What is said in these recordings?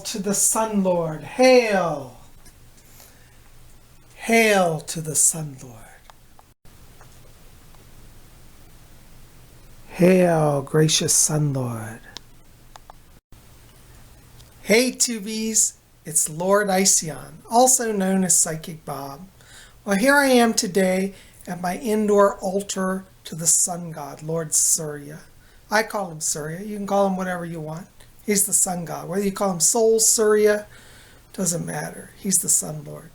to the Sun Lord. Hail! Hail to the Sun Lord. Hail, gracious Sun Lord. Hey tubies, it's Lord Ision, also known as Psychic Bob. Well, here I am today at my indoor altar to the sun god, Lord Surya. I call him Surya. You can call him whatever you want. He's the sun god. Whether you call him Soul Surya, doesn't matter. He's the sun lord.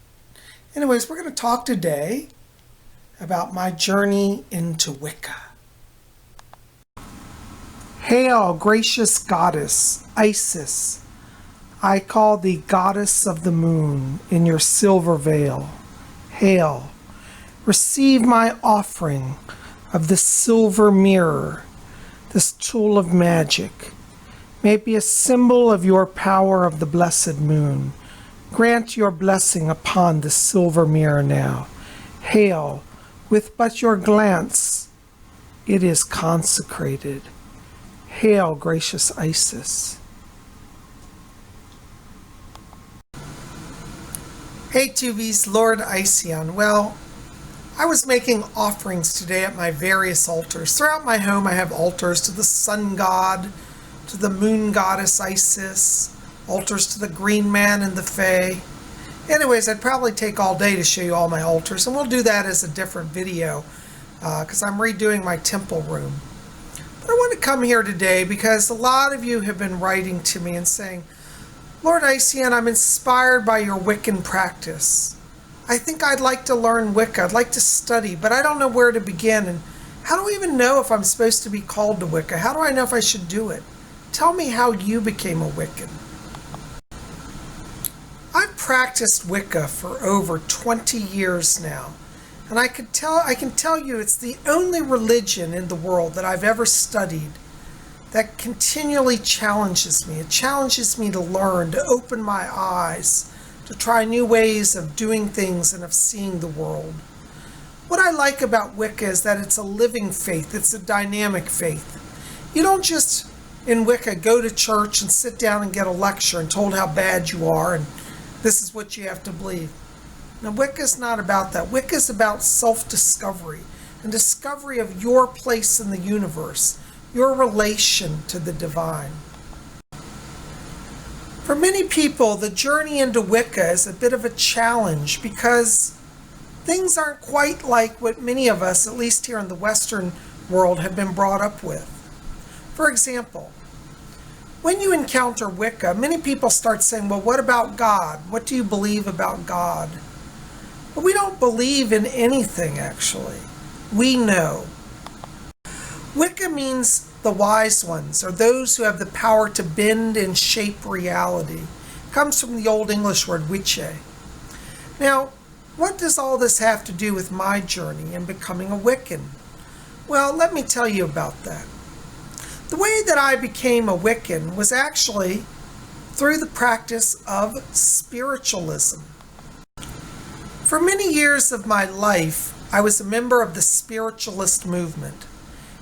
Anyways, we're going to talk today about my journey into Wicca. Hail, gracious goddess, Isis. I call thee goddess of the moon in your silver veil. Hail, receive my offering of this silver mirror, this tool of magic. May it be a symbol of your power of the blessed moon. Grant your blessing upon the silver mirror now. Hail, with but your glance, it is consecrated. Hail, gracious Isis. Hey tubies, Lord Ision. Well, I was making offerings today at my various altars. Throughout my home I have altars to the sun god, to the moon goddess Isis, altars to the green man and the fae. Anyways, I'd probably take all day to show you all my altars, and we'll do that as a different video because I'm redoing my temple room. But I want to come here today because a lot of you have been writing to me and saying, Lord Ision, I'm inspired by your Wiccan practice. I think I'd like to learn Wicca. I'd like to study, but I don't know where to begin. And how do I even know if I'm supposed to be called to Wicca? How do I know if I should do it? Tell me how you became a Wiccan. I've practiced Wicca for over 20 years now. And I can tell you it's the only religion in the world that I've ever studied that continually challenges me. It challenges me to learn, to open my eyes, to try new ways of doing things and of seeing the world. What I like about Wicca is that it's a living faith. It's a dynamic faith. You don't just, in Wicca, go to church and sit down and get a lecture and told how bad you are and this is what you have to believe. Now, Wicca is not about that. Wicca is about self-discovery and discovery of your place in the universe, your relation to the divine. For many people, the journey into Wicca is a bit of a challenge because things aren't quite like what many of us, at least here in the Western world, have been brought up with. For example, when you encounter Wicca, many people start saying, well, what about God? What do you believe about God? Well, we don't believe in anything, actually. We know. Wicca means the wise ones, or those who have the power to bend and shape reality. It comes from the Old English word Wicca. Now, what does all this have to do with my journey in becoming a Wiccan? Well, let me tell you about that. The way that I became a Wiccan was actually through the practice of spiritualism. For many years of my life, I was a member of the spiritualist movement.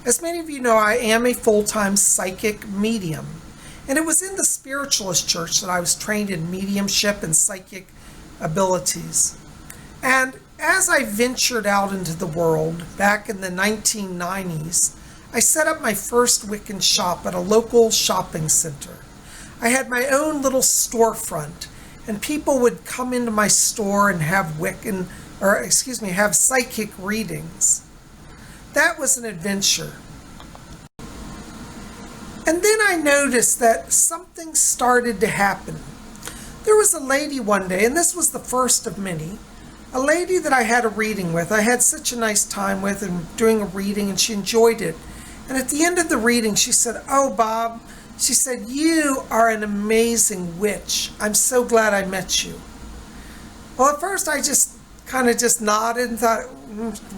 As many of you know, I am a full-time psychic medium, and it was in the spiritualist church that I was trained in mediumship and psychic abilities. And as I ventured out into the world back in the 1990s, I set up my first Wiccan shop at a local shopping center. I had my own little storefront, and people would come into my store and have have psychic readings. That was an adventure. And then I noticed that something started to happen. There was a lady one day, and this was the first of many, a lady that I had a reading with. I had such a nice time with and doing a reading, and she enjoyed it. And at the end of the reading, she said, oh, Bob, she said, you are an amazing witch. I'm so glad I met you. Well, at first I just kind of nodded and thought,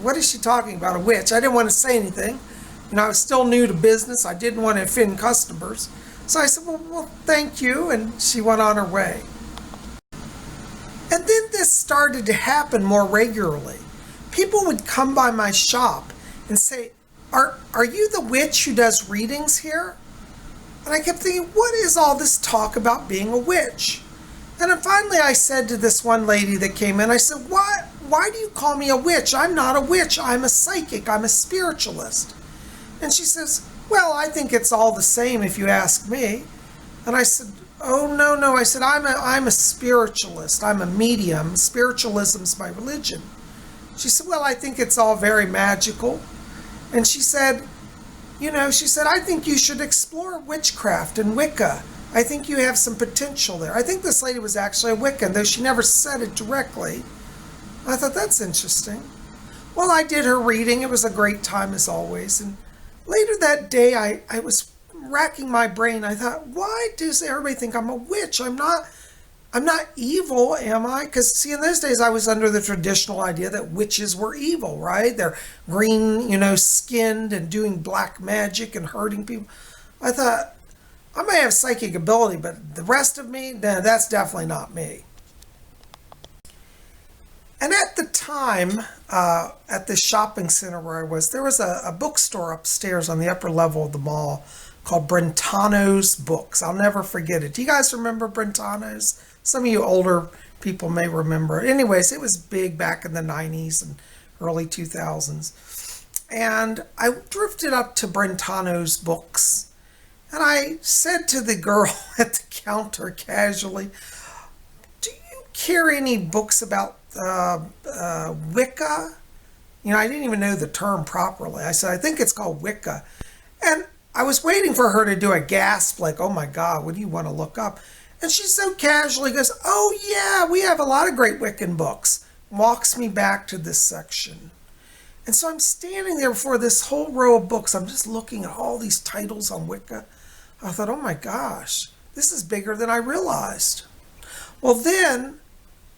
what is she talking about, a witch? I didn't want to say anything. You know, I was still new to business. I didn't want to offend customers. So I said, well, thank you. And she went on her way. And then this started to happen more regularly. People would come by my shop and say, are you the witch who does readings here? And I kept thinking, what is all this talk about being a witch? And then finally I said to this one lady that came in, I said, why do you call me a witch? I'm not a witch. I'm a psychic. I'm a spiritualist. And she says, well, I think it's all the same if you ask me. And I said, oh, no. I said, I'm a spiritualist. I'm a medium. Spiritualism's my religion. She said, well, I think it's all very magical. And she said, I think you should explore witchcraft and Wicca. I think you have some potential there. I think this lady was actually a Wiccan, though she never said it directly. I thought, that's interesting. Well, I did her reading. It was a great time, as always. And later that day, I was racking my brain. I thought, why does everybody think I'm a witch? I'm not evil, am I? Because, see, in those days, I was under the traditional idea that witches were evil, right? They're green, skinned and doing black magic and hurting people. I thought, I may have psychic ability, but the rest of me, that's definitely not me. And at the time, at this shopping center where I was, there was a bookstore upstairs on the upper level of the mall called Brentano's Books. I'll never forget it. Do you guys remember Brentano's? Some of you older people may remember it. Anyways, it was big back in the 90s and early 2000s. And I drifted up to Brentano's Books, and I said to the girl at the counter casually, do you carry any books about Wicca? I didn't even know the term properly. I said, I think it's called Wicca. And I was waiting for her to do a gasp, like, oh my God, what do you want to look up? And she so casually goes, oh yeah, we have a lot of great Wiccan books. Walks me back to this section. And so I'm standing there before this whole row of books. I'm just looking at all these titles on Wicca. I thought, oh my gosh, this is bigger than I realized. Well, then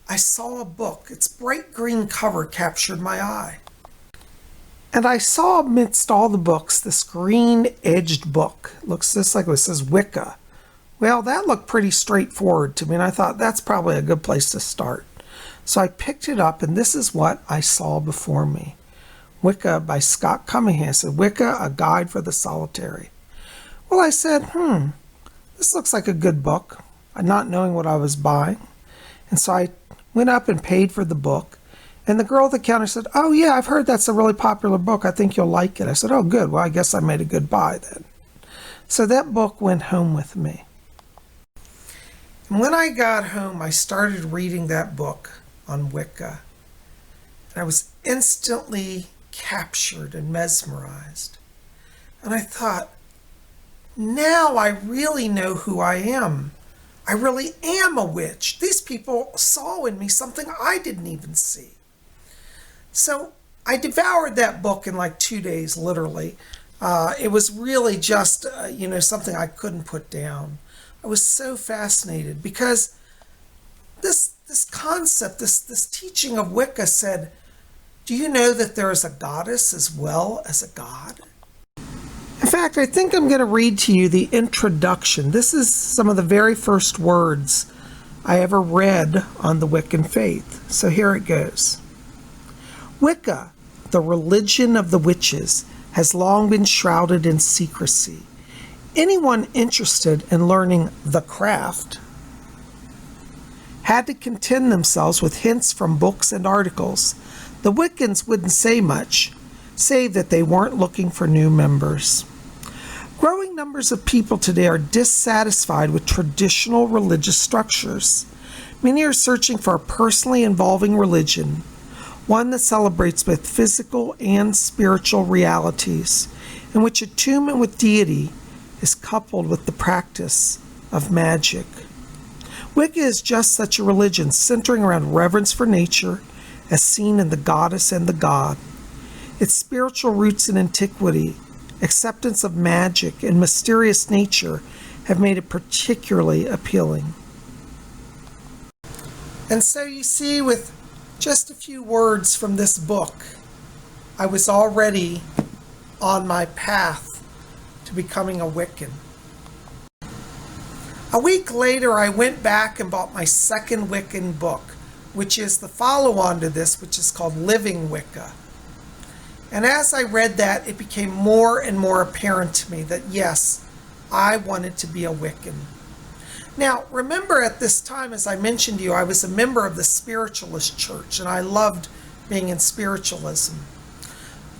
I saw a book. Its bright green cover captured my eye. And I saw amidst all the books this green-edged book. It looks just like it says Wicca. Well, that looked pretty straightforward to me, and I thought that's probably a good place to start. So I picked it up, and this is what I saw before me. Wicca by Scott Cunningham. It said, Wicca, a guide for the solitary. Well, I said, this looks like a good book, not knowing what I was buying. And so I went up and paid for the book. And the girl at the counter said, oh yeah, I've heard that's a really popular book. I think you'll like it. I said, oh good. Well, I guess I made a good buy then. So that book went home with me. And when I got home, I started reading that book on Wicca. And I was instantly captured and mesmerized. And I thought, now I really know who I am. I really am a witch. These people saw in me something I didn't even see. So I devoured that book in like 2 days, literally. It was really just, something I couldn't put down. I was so fascinated because this concept, this teaching of Wicca said, do you know that there is a goddess as well as a god? In fact, I think I'm going to read to you the introduction. This is some of the very first words I ever read on the Wiccan faith. So here it goes. Wicca, the religion of the witches, has long been shrouded in secrecy. Anyone interested in learning the craft had to content themselves with hints from books and articles. The Wiccans wouldn't say much, save that they weren't looking for new members. Growing numbers of people today are dissatisfied with traditional religious structures. Many are searching for a personally involving religion, one that celebrates both physical and spiritual realities, in which attunement with deity is coupled with the practice of magic. Wicca is just such a religion, centering around reverence for nature, as seen in the goddess and the god. Its spiritual roots in antiquity, acceptance of magic, and mysterious nature have made it particularly appealing. And so you see, with just a few words from this book, I was already on my path to becoming a Wiccan. A week later, I went back and bought my second Wiccan book, which is the follow-on to this, which is called Living Wicca. And as I read that, it became more and more apparent to me that yes, I wanted to be a Wiccan. Now, remember at this time, as I mentioned to you, I was a member of the Spiritualist church, and I loved being in Spiritualism.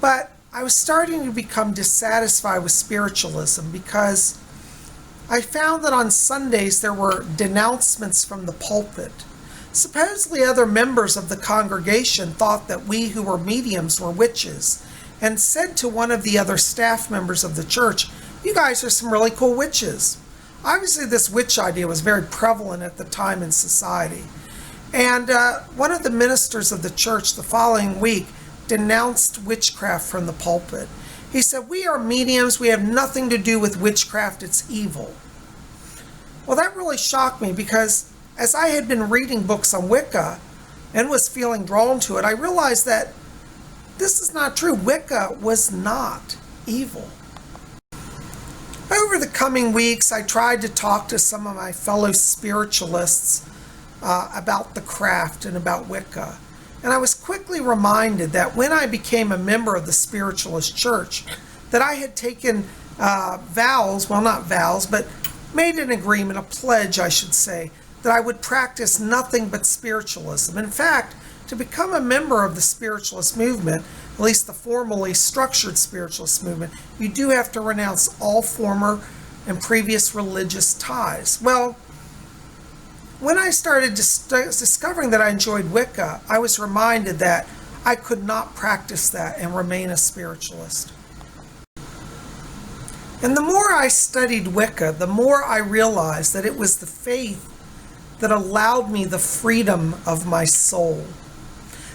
But I was starting to become dissatisfied with Spiritualism because I found that on Sundays there were denouncements from the pulpit. Supposedly other members of the congregation thought that we who were mediums were witches, and said to one of the other staff members of the church, "You guys are some really cool witches." Obviously this witch idea was very prevalent at the time in society. And one of the ministers of the church the following week denounced witchcraft from the pulpit. He said, "We are mediums, we have nothing to do with witchcraft, it's evil." Well, that really shocked me because as I had been reading books on Wicca and was feeling drawn to it, I realized that this is not true. Wicca was not evil. Over the coming weeks, I tried to talk to some of my fellow spiritualists about the craft and about Wicca. And I was quickly reminded that when I became a member of the Spiritualist church, that I had taken vows, well, not vows, but made an agreement, a pledge, I should say, that I would practice nothing but spiritualism. In fact, to become a member of the Spiritualist movement, at least the formally structured Spiritualist movement, you do have to renounce all former and previous religious ties. Well, when I started discovering that I enjoyed Wicca, I was reminded that I could not practice that and remain a spiritualist. And the more I studied Wicca, the more I realized that it was the faith that allowed me the freedom of my soul.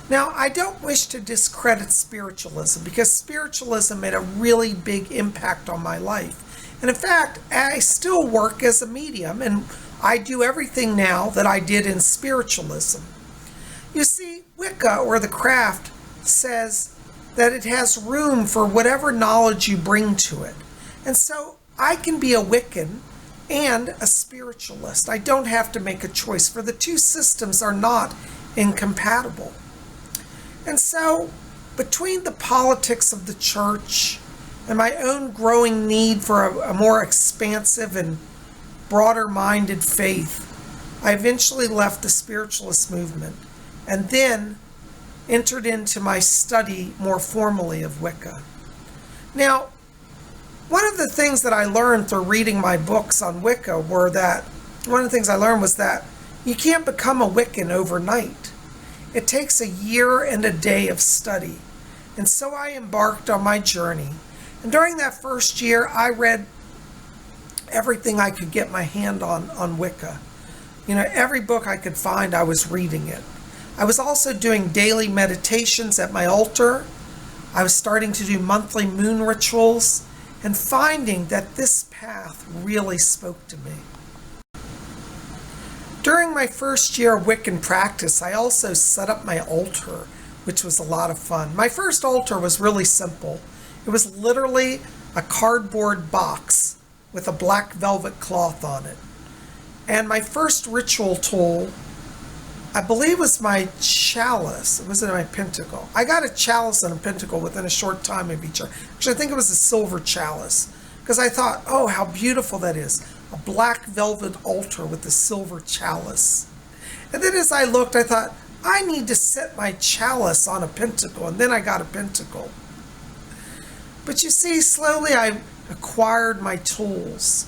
Now, I don't wish to discredit spiritualism because spiritualism made a really big impact on my life. And in fact, I still work as a medium and I do everything now that I did in spiritualism. You see, Wicca, or the craft, says that it has room for whatever knowledge you bring to it. And so I can be a Wiccan and a spiritualist. I don't have to make a choice, for the two systems are not incompatible. And so, between the politics of the church and my own growing need for a more expansive and broader-minded faith, I eventually left the spiritualist movement and then entered into my study more formally of Wicca. Now, one of the things that I learned through reading my books on Wicca was that you can't become a Wiccan overnight. It takes a year and a day of study. And so I embarked on my journey. And during that first year, I read everything I could get my hand on Wicca. You know, every book I could find, I was reading it. I was also doing daily meditations at my altar. I was starting to do monthly moon rituals and finding that this path really spoke to me. During my first year of Wiccan practice, I also set up my altar, which was a lot of fun. My first altar was really simple. It was literally a cardboard box with a black velvet cloth on it. And my first ritual tool, I believe, was my chalice. It wasn't my pentacle. I got a chalice and a pentacle within a short time of each other. Actually, I think it was a silver chalice, because I thought, oh, how beautiful that is. A black velvet altar with a silver chalice. And then as I looked, I thought, I need to set my chalice on a pentacle, and then I got a pentacle. But you see, slowly I acquired my tools.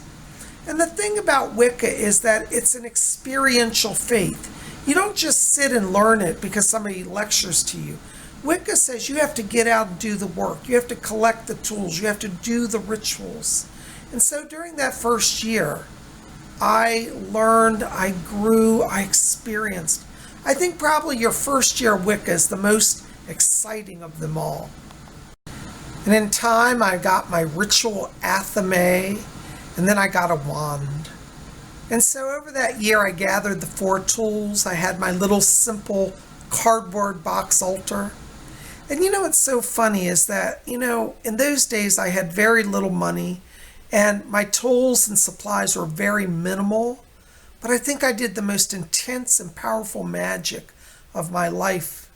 And the thing about Wicca is that it's an experiential faith. You don't just sit and learn it because somebody lectures to you. Wicca says you have to get out and do the work. You have to collect the tools. You have to do the rituals. And so during that first year, I learned, I grew, I experienced. I think probably your first year of Wicca is the most exciting of them all. And in time, I got my ritual athame, and then I got a wand. And so over that year, I gathered the 4 tools. I had my little simple cardboard box altar. And you know what's so funny is that, you know, in those days, I had very little money, and my tools and supplies were very minimal. But I think I did the most intense and powerful magic of my life.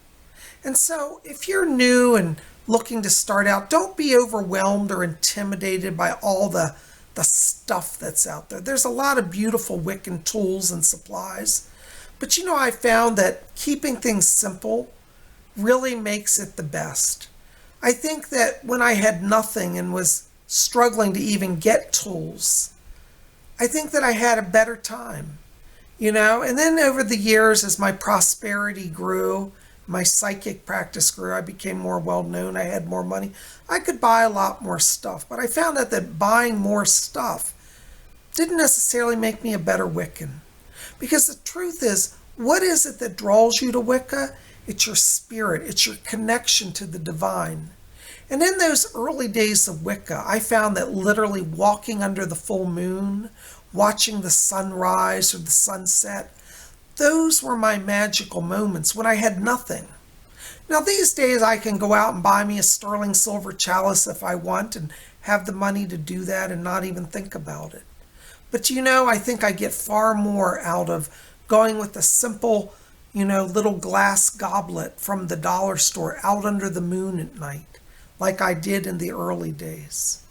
And so if you're new and looking to start out, don't be overwhelmed or intimidated by all the the stuff that's out there. There's a lot of beautiful Wiccan tools and supplies. But I found that keeping things simple really makes it the best. I think that when I had nothing and was struggling to even get tools, I think that I had a better time, And then over the years, as my prosperity grew, my psychic practice grew, I became more well-known, I had more money, I could buy a lot more stuff. But I found out that buying more stuff didn't necessarily make me a better Wiccan. Because the truth is, what is it that draws you to Wicca? It's your spirit. It's your connection to the divine. And in those early days of Wicca, I found that literally walking under the full moon, watching the sunrise or the sunset, those were my magical moments when I had nothing. Now these days I can go out and buy me a sterling silver chalice if I want and have the money to do that and not even think about it. But I think I get far more out of going with a simple, little glass goblet from the dollar store out under the moon at night, like I did in the early days.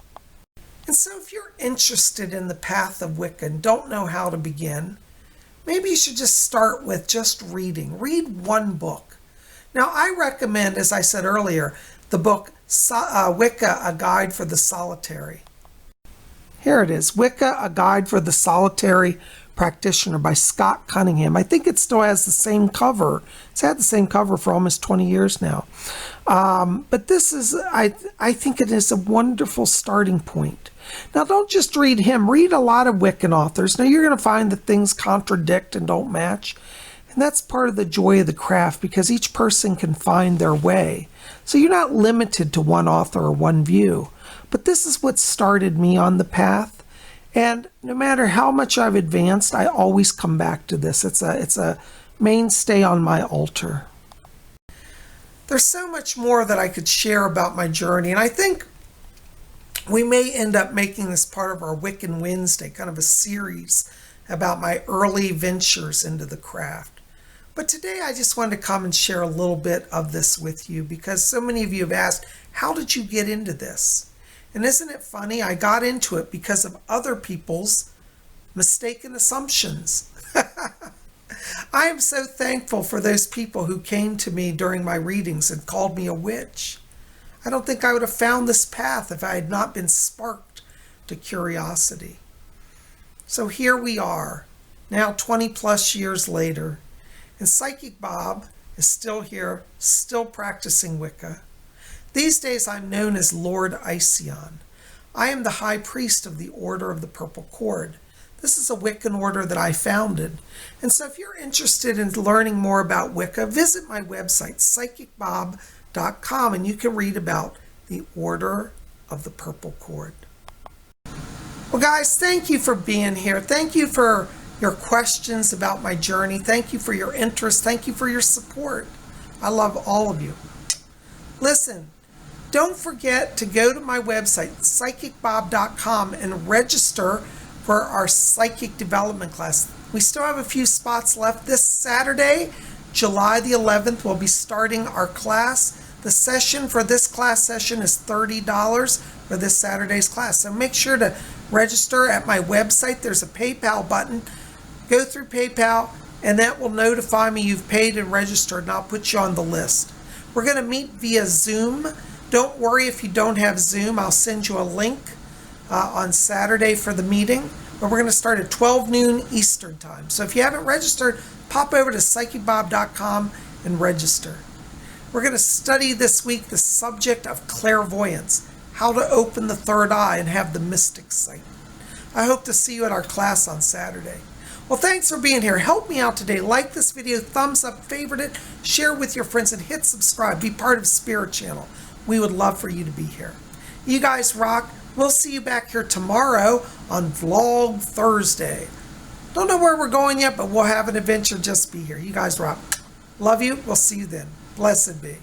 And so if you're interested in the path of Wicca and don't know how to begin, maybe you should just start with just reading. Read one book. Now I recommend, as I said earlier, the book Wicca, A Guide for the Solitary. Here it is, Wicca, A Guide for the Solitary Practitioner by Scott Cunningham. I think it still has the same cover. It's had the same cover for almost 20 years now. But this is, I think it is a wonderful starting point. Now don't just read him, read a lot of Wiccan authors. Now you're going to find that things contradict and don't match. And that's part of the joy of the craft, because each person can find their way. So you're not limited to one author or one view. But this is what started me on the path. And no matter how much I've advanced, I always come back to this. It's a mainstay on my altar. There's so much more that I could share about my journey. And I think we may end up making this part of our Wiccan Wednesday, kind of a series about my early ventures into the craft. But today I just wanted to come and share a little bit of this with you, because so many of you have asked, how did you get into this? And isn't it funny? I got into it because of other people's mistaken assumptions. I am so thankful for those people who came to me during my readings and called me a witch. I don't think I would have found this path if I had not been sparked to curiosity. So here we are, now 20 plus years later, and Psychic Bob is still here, still practicing Wicca. These days I'm known as Lord Ision. I am the High Priest of the Order of the Purple Cord. This is a Wiccan order that I founded. And so if you're interested in learning more about Wicca, visit my website, PsychicBob.com, and you can read about the Order of the Purple Cord. Well, guys, thank you for being here. Thank you for your questions about my journey. Thank you for your interest. Thank you for your support. I love all of you. Listen, don't forget to go to my website, PsychicBob.com, and register for our psychic development class. We still have a few spots left. This Saturday, July the 11th, we'll be starting our class. The session for this class session is $30 for this Saturday's class. So make sure to register at my website. There's a PayPal button. Go through PayPal, and that will notify me you've paid and registered, and I'll put you on the list. We're going to meet via Zoom. Don't worry if you don't have Zoom. I'll send you a link on Saturday for the meeting. But we're going to start at 12 noon Eastern time. So if you haven't registered, pop over to PsychicBob.com and register. We're going to study this week the subject of clairvoyance, how to open the third eye and have the mystic sight. I hope to see you at our class on Saturday. Well, thanks for being here. Help me out today. Like this video, thumbs up, favorite it, share with your friends, and hit subscribe. Be part of Spirit Channel. We would love for you to be here. You guys rock. We'll see you back here tomorrow on Vlog Thursday. Don't know where we're going yet, but we'll have an adventure. Just be here. You guys rock. Love you. We'll see you then. Blessed be.